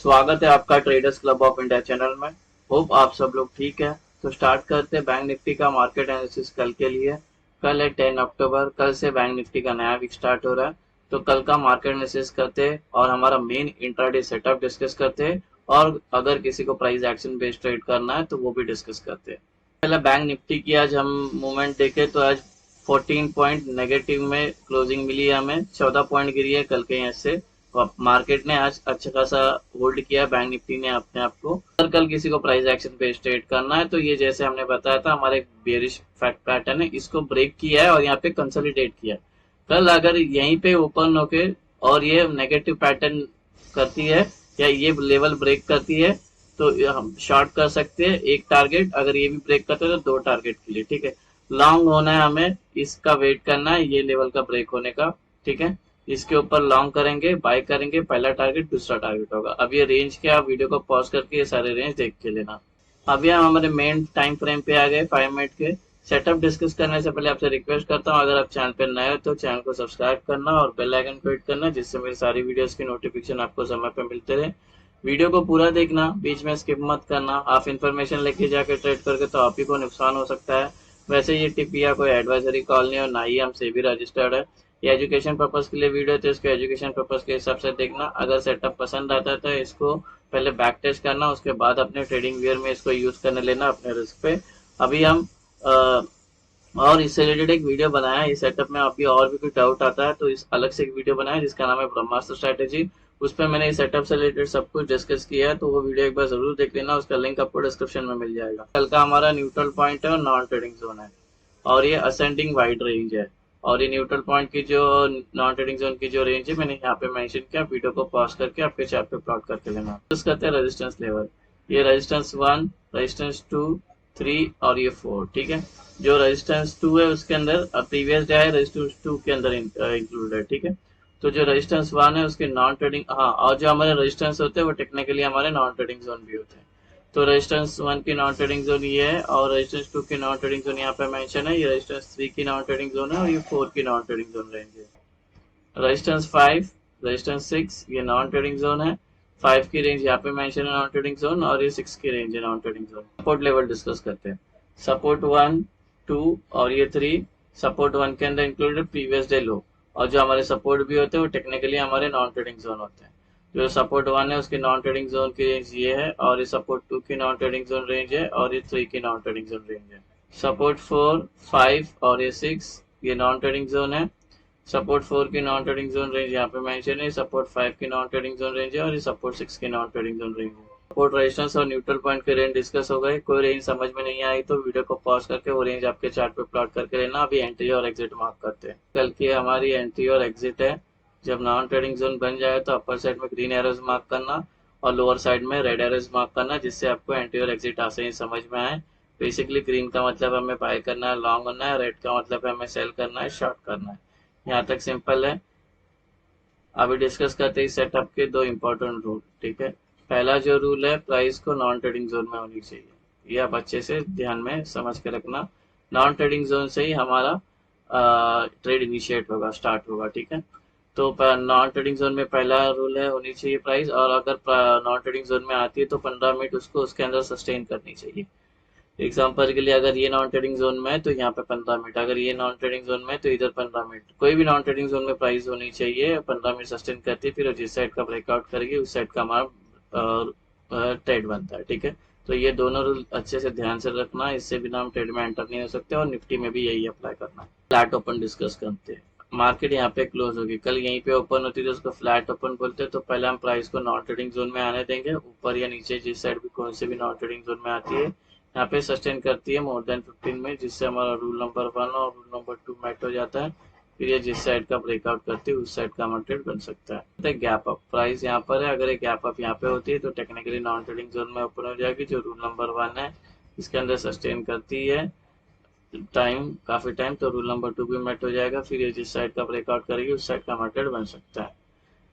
स्वागत है आपका traders club of India channel में। होप आप सब लोग ठीक है। तो स्टार्ट करते हैं बैंक निफ्टी का मार्केट एनालिसिस कल के लिए। कल है 10 अक्टूबर। कल से बैंक निफ्टी का नया वीक स्टार्ट हो रहा है। तो कल का मार्केट एनालिसिस करते हैं और हमारा मेन इंट्राडे सेटअप डिस्कस करते हैं, और अगर किसी को प्राइस एक्शन बेस्ड ट्रेड करना है तो वो भी डिस्कस करते हैं। पहले बैंक निफ्टी की आज हम मूवमेंट देखें तो आज 14 पॉइंट नेगेटिव में क्लोजिंग मिली है हमें। 14 पॉइंट गिरी है कल के यहाँ से। मार्केट ने आज अच्छा खासा होल्ड किया बैंक निफ्टी ने अपने आप को। अगर कल किसी को प्राइस एक्शन पे ट्रेड करना है तो ये जैसे हमने बताया था हमारे एक बेरिश फैक्ट पैटर्न है, इसको ब्रेक किया है और यहाँ पे कंसोलिडेट किया है। कल अगर यहीं पे ओपन होके और ये नेगेटिव पैटर्न करती है या ये लेवल ब्रेक करती है तो हम शॉर्ट कर सकते हैं एक टारगेट। अगर ये भी ब्रेक करते हैं तो दो टारगेट के लिए, ठीक है। लॉन्ग होना है हमें, इसका वेट करना है ये लेवल का ब्रेक होने का, ठीक है। इसके ऊपर लॉन्ग करेंगे, बाय करेंगे, पहला टारगेट दूसरा टारगेट होगा। अब ये रेंज के आप वीडियो को पॉज करके ये सारे रेंज देख के लेना। अभी हम हमारे मेन टाइम फ्रेम पे आ गए 5 मिनट के। सेटअप डिस्कस करने से पहले आपसे रिक्वेस्ट करता हूँ, अगर आप चैनल पे नए हो तो चैनल को सब्सक्राइब करना और बेल आइकन को हिट करना, जिससे मेरी सारी वीडियोस की नोटिफिकेशन आपको समय पे मिलते रहे। वीडियो को पूरा देखना, बीच में स्किप मत करना। आप इन्फॉर्मेशन लेके जाके ट्रेड करके तो आप ही को नुकसान हो सकता है। वैसे ये टिप या कोई एडवाइजरी कॉल नहीं और ना ही हम सेबी रजिस्टर्ड है। ये एजुकेशन पर्पज के लिए वीडियो, तो इसको एजुकेशन पर्पज के हिसाब से देखना। अगर सेटअप पसंद आता है तो इसको पहले बैक टेस्ट करना, उसके बाद अपने ट्रेडिंग वियर में इसको यूज करने लेना अपने रिस्क पे। अभी हम और इससे रिलेटेड एक वीडियो बनाया है। इस सेटअप में आपकी और भी कोई डाउट आता है तो इस अलग से एक वीडियो बनाया है जिसका नाम है ब्रह्मास्त्र स्ट्रैटेजी। उस पर मैंने इस सेटअप से रिलेटेड सब कुछ डिस्कस किया है, तो वो वीडियो एक बार जरूर देख लेना, उसका लिंक आपको डिस्क्रिप्शन में मिल जाएगा। कल का हमारा न्यूट्रल पॉइंट है और नॉन ट्रेडिंग जोन है, और ये असेंडिंग वाइड रेंज है। और ये न्यूट्रल पॉइंट की जो नॉन ट्रेडिंग जोन की जो रेंज है मैंने यहाँ पे मेंशन किया। वीडियो को पॉज करके आपके चार्ट पे प्लॉट करके लेना। डिस्कस करते हैं रेजिस्टेंस लेवल। ये रेजिस्टेंस 1, रेजिस्टेंस 2, 3 और ये 4, ठीक है। जो रेजिस्टेंस 2 है उसके अंदर प्रीवियस डे है, रेजिस्टेंस 2 के अंदर इंक्लूड है, ठीक है। तो जो रेजिस्टेंस 1 है उसके नॉन ट्रेडिंग, हाँ, और जो हमारे रेजिस्टेंस होते हैं वो टेक्निकली हमारे नॉन ट्रेडिंग जोन भी होते हैं। तो रेजिस्टेंस 1 की नॉन ट्रेडिंग जोन ये है, और रेजिस्टेंस 2 की नॉन ट्रेडिंग जोन यहाँ पे मेंशन है। ये रेजिस्टेंस 3 की नॉन ट्रेडिंग जोन है और ये 4 की नॉन ट्रेडिंग जोन रेंज है। रेजिस्टेंस 5, रेजिस्टेंस 6 ये नॉन ट्रेडिंग जोन है। 5 की रेंज यहाँ पे मेंशन है नॉन ट्रेडिंग जोन, और ये 6 की रेंज है non trading zone. Support level discuss करते हैं। सपोर्ट 1, 2 और ये 3। सपोर्ट 1 के अंदर इंक्लूडेड प्रीवियस डे लो, और जो हमारे सपोर्ट भी होते हैं वो टेक्निकली हमारे नॉन ट्रेडिंग जोन होते हैं। जो सपोर्ट 1 है उसकी नॉन ट्रेडिंग जोन की रेंज ये है, और ये सपोर्ट 2 की नॉन ट्रेडिंग जोन रेंज है, और ये 3 की नॉन ट्रेडिंग जोन रेंज है। सपोर्ट 4, 5 और ये 6 ये नॉन ट्रेडिंग जोन है। सपोर्ट 4 की नॉन ट्रेडिंग जोन रेंज यहाँ पे मेंशन है। सपोर्ट 5 की नॉन ट्रेडिंग जोन रेंज है, और ये सपोर्ट 6 की नॉन ट्रेडिंग जोन रेंज है। सपोर्ट, रेजिस्टेंस और न्यूट्रल पॉइंट के रेंज डिस्कस हो गए। कोई रेंज समझ में नहीं आई तो वीडियो को पॉज करके वो रेंज आपके चार्ट पे प्लॉट करके लेना। अभी एंट्री और एग्जिट मार्क करते हैं। कल की हमारी एंट्री और एग्जिट है। जब नॉन ट्रेडिंग जोन बन जाए तो अपर साइड में ग्रीन एरोज मार्क करना और लोअर साइड में रेड एरोज मार्क करना, जिससे आपको एंट्री और एग्जिट आसानी समझ में आए। बेसिकली ग्रीन का मतलब हमें बाय करना है, लॉन्ग होना है। रेड का मतलब हमें सेल करना है, शॉर्ट करना है। यहाँ तक सिंपल है। अभी डिस्कस करते हैं सेटअप के दो इंपॉर्टेंट रूल, ठीक है। पहला जो रूल है, प्राइस को नॉन ट्रेडिंग जोन में होनी चाहिए। ये आप अच्छे से ध्यान में समझ के रखना। नॉन ट्रेडिंग जोन से ही हमारा ट्रेड इनिशिएट होगा, स्टार्ट होगा, ठीक है। तो नॉन ट्रेडिंग जोन में पहला रूल है होनी चाहिए प्राइस, और अगर नॉन ट्रेडिंग जोन में आती है तो 15 मिनट उसको उसके अंदर सस्टेन करनी चाहिए। एग्जाम्पल के लिए अगर ये नॉन ट्रेडिंग जोन में है तो यहाँ पे 15 मिनट, अगर ये नॉन ट्रेडिंग जोन में है तो इधर 15 मिनट। कोई भी नॉन ट्रेडिंग जोन में प्राइस होनी चाहिए 15 मिनट सस्टेन करती है, फिर जिस साइड का ब्रेकआउट करेगी उस साइड का हमारा ट्रेड बनता है, ठीक है। तो ये दोनों रूल अच्छे से ध्यान से रखना, इससे बिना हम ट्रेड में एंटर नहीं हो सकते, और निफ्टी में भी यही अप्लाई करना है। फ्लैट ओपन डिस्कस करते हैं। मार्केट यहाँ पे क्लोज होगी, कल यहीं पे ओपन होती है तो उसको फ्लैट ओपन बोलते हैं। तो पहले हम प्राइस को नॉन ट्रेडिंग जोन में आने देंगे, ऊपर या नीचे जिस साइड भी कौन से भी नॉन ट्रेडिंग जोन में आती है यहाँ पे सस्टेन करती है मोर देन 15 में, जिससे हमारा रूल नंबर 1 और रूल नंबर 2 मैट हो जाता है। फिर ये जिस साइड का ब्रेकआउट करती है उस साइड का हमारा ट्रेड बन सकता है। गैप अप प्राइस यहाँ पर है, अगर ये गैप अप यहाँ पे होती है तो टेक्निकली नॉन ट्रेडिंग जोन में ओपन हो जाएगी। जो रूल नंबर 1 है इसके अंदर सस्टेन करती है काफी टाइम, तो रूल नंबर 2 भी मेट हो जाएगा। फिर ये जिस साइड का ब्रेकआउट करेगी उस साइड का मार्केट बन सकता है।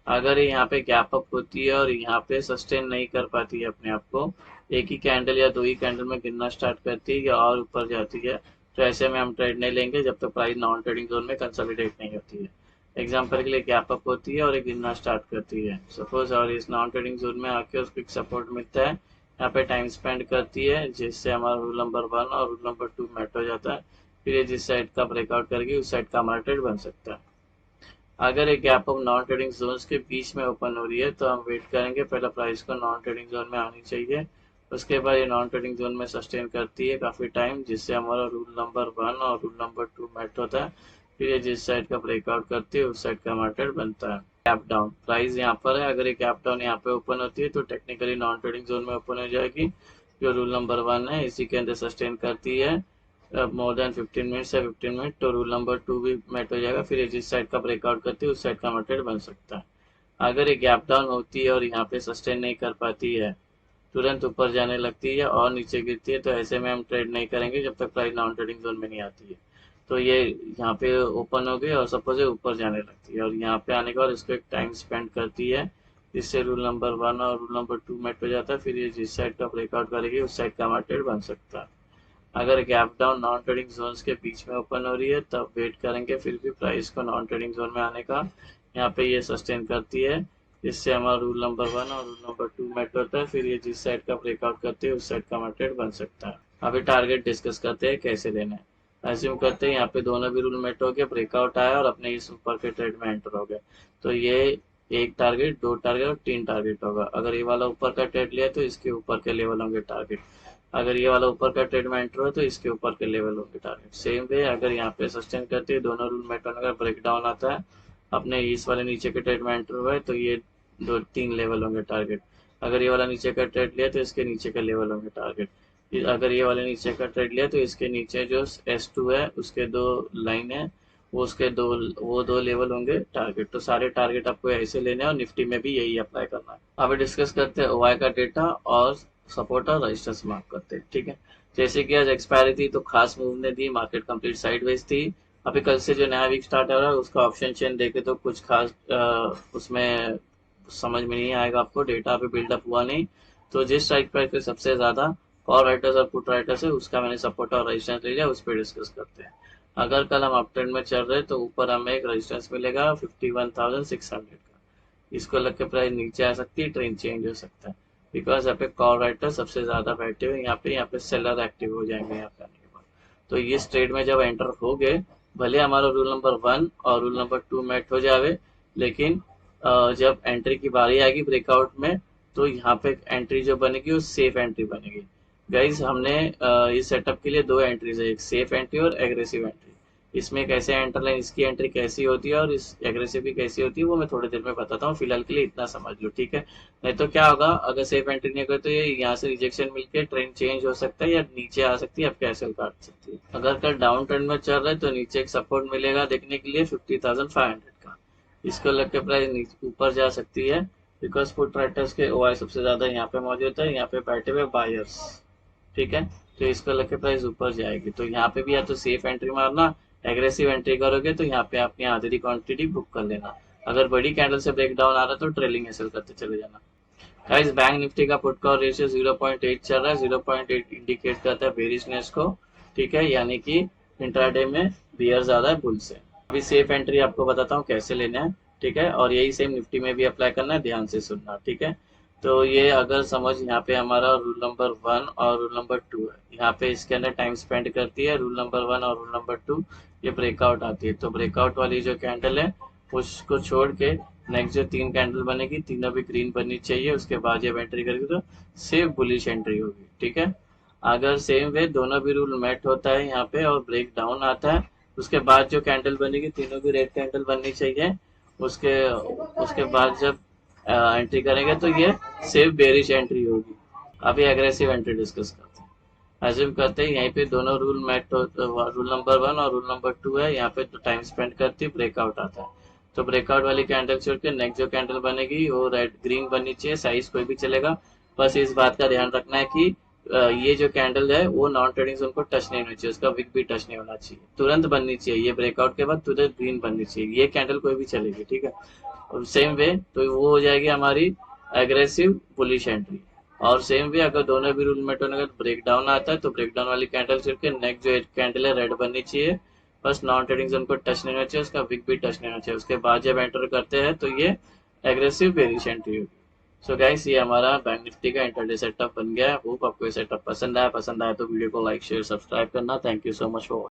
अगर ये यहाँ पे गैप अप होती है और यहाँ पे सस्टेन नहीं कर पाती है अपने आप को, एक ही कैंडल या दो ही कैंडल में गिरना स्टार्ट करती है या और ऊपर जाती है, तो ऐसे में हम ट्रेड नहीं लेंगे जब तक प्राइस नॉन ट्रेडिंग जोन में कंसोलिडेट नहीं होती है। एग्जाम्पल के लिए गैप अप होती है और एक गिरना स्टार्ट करती है सपोज, और इस नॉन ट्रेडिंग जोन में आके उसको एक सपोर्ट मिलता है, यहाँ पे टाइम स्पेंड करती है जिससे हमारा रूल नंबर 1 और रूल नंबर 2 मैट हो जाता है। फिर ये जिस साइड का ब्रेकआउट करेगी उस साइड का हमारा ट्रेड बन सकता है। अगर एक gap up non trading zones के बीच में ओपन हो रही है तो हम वेट करेंगे, पहला प्राइस को नॉन ट्रेडिंग जोन में आनी चाहिए। उसके बाद ये नॉन ट्रेडिंग जोन में सस्टेन करती है काफ़ी टाइम जिससे हमारा रूल नंबर 1 और रूल नंबर 2 मैट होता है। फिर ये जिस साइड का ब्रेकआउट करती है उस साइड का मार्केट बनता है। गैप डाउन प्राइस यहाँ पर है, अगर ये गैप डाउन यहाँ पे ओपन होती है तो टेक्निकली नॉन ट्रेडिंग जोन में ओपन हो जाएगी। जो रूल नंबर 1 है इसी के अंदर सस्टेन करती है मोर देन 15 मिनट या 15 मिनट, तो रूल नंबर 2 भी मेट हो जाएगा। फिर ये जिस साइड का ब्रेकआउट करती है उस साइड का मार्केट बन सकता है। अगर ये गैप डाउन होती है और यहाँ पे सस्टेन नहीं कर पाती है, तुरंत ऊपर जाने लगती है और नीचे गिरती है, तो ऐसे में हम ट्रेड नहीं करेंगे जब तक प्राइस नॉन ट्रेडिंग जोन में नहीं आती है। तो ये यहाँ पे ओपन हो गई और सपोज ये ऊपर जाने लगती है और यहाँ पे आने के बाद इसको एक टाइम स्पेंड करती है जिससे रूल नंबर 1 और रूल नंबर 2 मेट हो जाता है। फिर ये जिस साइड का ब्रेकआउट करेगी उस साइड का मार्केट बन सकता है। अगर gap down non trading zones के बीच में ओपन हो रही है तब वेट करेंगे फिर भी प्राइस को नॉन ट्रेडिंग जोन में आने का। यहाँ पे ये सस्टेन करती है जिससे हमारा रूल नंबर 1 और रूल नंबर 2 मेट होता है। फिर ये जिस साइड का ब्रेकआउट करती है उस साइड का मार्केट बन सकता है। अभी टारगेट डिस्कस करते हैं कैसे लेना है। एज्यूम करते हैं यहाँ पे दोनों भी रूल मेट हो गए, ब्रेकआउट आया और अपने इस ऊपर के ट्रेड में एंटर हो गए, तो ये एक टारगेट, दो टारगेट और तीन टारगेट होगा। अगर ये वाला ऊपर का ट्रेड लिया तो इसके ऊपर के लेवल होंगे टारगेट। अगर ये वाला ऊपर का ट्रेड में एंटर हो तो इसके ऊपर के लेवल होंगे टारगेट। सेम वे अगर यहाँ पे सस्टेन करते हैं दोनों रूल मेट होने का ब्रेक डाउन आता है, अपने इस वाले नीचे के ट्रेड में एंटर हुआ है तो ये दो तीन लेवल होंगे टारगेट। अगर ये वाला नीचे का ट्रेड लिया तो इसके नीचे का लेवल होंगे टारगेट। अगर ये वाले नीचे का ट्रेड लिया तो इसके नीचे जो S2 है उसके दो लाइन है, वो दो लेवल होंगे टारगेट। तो सारे टारगेट आपको ऐसे लेने हैं और निफ्टी में भी यही अप्लाई करना है। अभी डिस्कस करते हैं OI का डेटा और सपोर्ट और रजिस्टेंस मार्क करते हैं, ठीक है। जैसे कि आज एक्सपायरी थी तो खास मूव ने दी, मार्केट कंप्लीट साइडवेज थी। अभी कल से जो नया वीक स्टार्ट हो रहा है उसका ऑप्शन चेन देखे तो कुछ खास उसमें समझ में नहीं आएगा आपको, डेटा अभी बिल्डअप हुआ नहीं। तो जिस स्ट्राइक प्राइस पे सबसे ज्यादा कॉल राइटर्स और पुट राइटर्स है उसका मैंने सपोर्ट और रेजिस्टेंस ले लिया, उस पर डिस्कस करते हैं। अगर कल हम अप ट्रेंड में चल रहे तो ऊपर हमें एक रेजिस्टेंस मिलेगा 51,600 का, इसको लग के प्राइस नीचे आ सकती है, ट्रेंड चेंज हो सकता है। बिकॉज यहाँ पे कॉल राइटर सबसे ज्यादा बैठे हुए, यहाँ पे सेलर एक्टिव हो जाएंगे यहाँ पे आने के बाद। तो इस ट्रेड में जब एंटर हो गए, भले हमारा रूल नंबर 1 और रूल नंबर 2 मैट हो जावे, लेकिन जब एंट्री की बारी आएगी ब्रेकआउट में तो यहाँ पे एंट्री जो बनेगी वो सेफ एंट्री बनेगी। गाइज हमने इस सेटअप के लिए दो एंट्रीज है, एक सेफ एंट्री और एग्रेसिव एंट्री। इसमें कैसे एंटर लाइन, इसकी एंट्री कैसी होती है और इस एग्रेसिव भी कैसी होती है वो मैं थोड़ी देर में बताता हूँ, फिलहाल के लिए इतना समझ लो, ठीक है। नहीं तो क्या होगा, अगर सेफ एंट्री नहीं करे तो ये यहाँ से रिजेक्शन मिलके ट्रेंड चेंज हो सकता है या नीचे आ सकती है, आप कैसे काट सकती है। अगर कल डाउन ट्रेंड में चल रहा है तो नीचे एक सपोर्ट मिलेगा देखने के लिए 50,500 का, इसको लग के प्राइस ऊपर जा सकती है। बिकॉज फुट राइटर्स के OI सबसे ज्यादा यहाँ पे मौजूद है, यहाँ पे बैठे हुए बायर्स, ठीक है। तो इसको लेके प्राइस ऊपर जाएगी, तो यहाँ पे भी या तो सेफ एंट्री मारना, एग्रेसिव एंट्री करोगे तो यहाँ पे अपनी आधी क्वांटिटी बुक कर लेना। अगर बड़ी कैंडल से ब्रेक डाउन आ रहा है तो ट्रेलिंग एसएल करते चले जाना। गाइस बैंक निफ्टी का पुट कॉल रेशियो 0.8 चल रहा है, 0.8 इंडिकेट करता है बेरिशनेस को, ठीक है, यानी कि इंट्राडे में बियर ज्यादा है बुल से। अभी सेफ एंट्री आपको बताता हूँ कैसे लेना है, ठीक है, और यही सेम निफ्टी में भी अप्लाई करना है, ध्यान से सुनना, ठीक है। तो ये अगर समझ यहाँ पे हमारा रूल नंबर 1 और रूल नंबर 2 है, यहाँ पे इसके अंदर टाइम स्पेंड करती है रूल नंबर 1 और रूल नंबर 2, ये ब्रेकआउट आती है। तो ब्रेकआउट वाली जो कैंडल है उसको छोड़ के नेक्स्ट जो तीन कैंडल बनेगी तीनों भी ग्रीन बननी चाहिए, उसके बाद जब एंट्री करेगी तो सेफ बुलिश एंट्री होगी, ठीक है। अगर सेम वे दोनों भी रूल मेट होता है यहाँ पे और ब्रेक डाउन आता है, उसके बाद जो कैंडल बनेगी तीनों भी रेड कैंडल बननी चाहिए। उसके उसके बाद जब एंट्री करेंगे तो ये सेफ बेरिश एंट्री होगी। अभी एग्रेसिव एंट्री डिस्कस करते हैं। एज्यूम करते हैं यहीं पे दोनों रूल मेट रूल नंबर 1 और रूल नंबर 2 है, यहाँ पे तो टाइम स्पेंड करती है, ब्रेकआउट आता है। तो ब्रेकआउट वाली कैंडल छोड़ के नेक्स्ट जो कैंडल बनेगी वो रेड ग्रीन बननी चाहिए, साइज कोई भी चलेगा। बस इस बात का ध्यान रखना है कि ये जो कैंडल है वो नॉन ट्रेडिंग जोन को टच नहीं होनी चाहिए, उसका विक भी टच नहीं होना चाहिए, तुरंत बननी चाहिए, ये ब्रेकआउट के बाद तुरंत ग्रीन बननी चाहिए, ये कैंडल कोई भी चलेगी, ठीक है। और सेम वे तो वो हो जाएगी हमारी एग्रेसिव बुलिश एंट्री। और सेम वे अगर दोनों भी रूल मेट होने का ब्रेक डाउन आता है तो ब्रेक डाउन वाली कैंडल छोड़ के नेक्स्ट जो कैंडल है रेड बननी चाहिए, बस नॉन ट्रेडिंग जोन को टच नहीं होना चाहिए, उसका विक भी टच नहीं होना चाहिए, उसके बाद जब एंटर करते हैं तो ये एग्रेसिव बेरिश एंट्री होगी। सो गाइस, ये हमारा बैंक निफ्टी का इंटरडे सेटअप बन गया है। होप आपको ये सेटअप पसंद आया तो वीडियो को लाइक शेयर सब्सक्राइब करना। Thank you so much for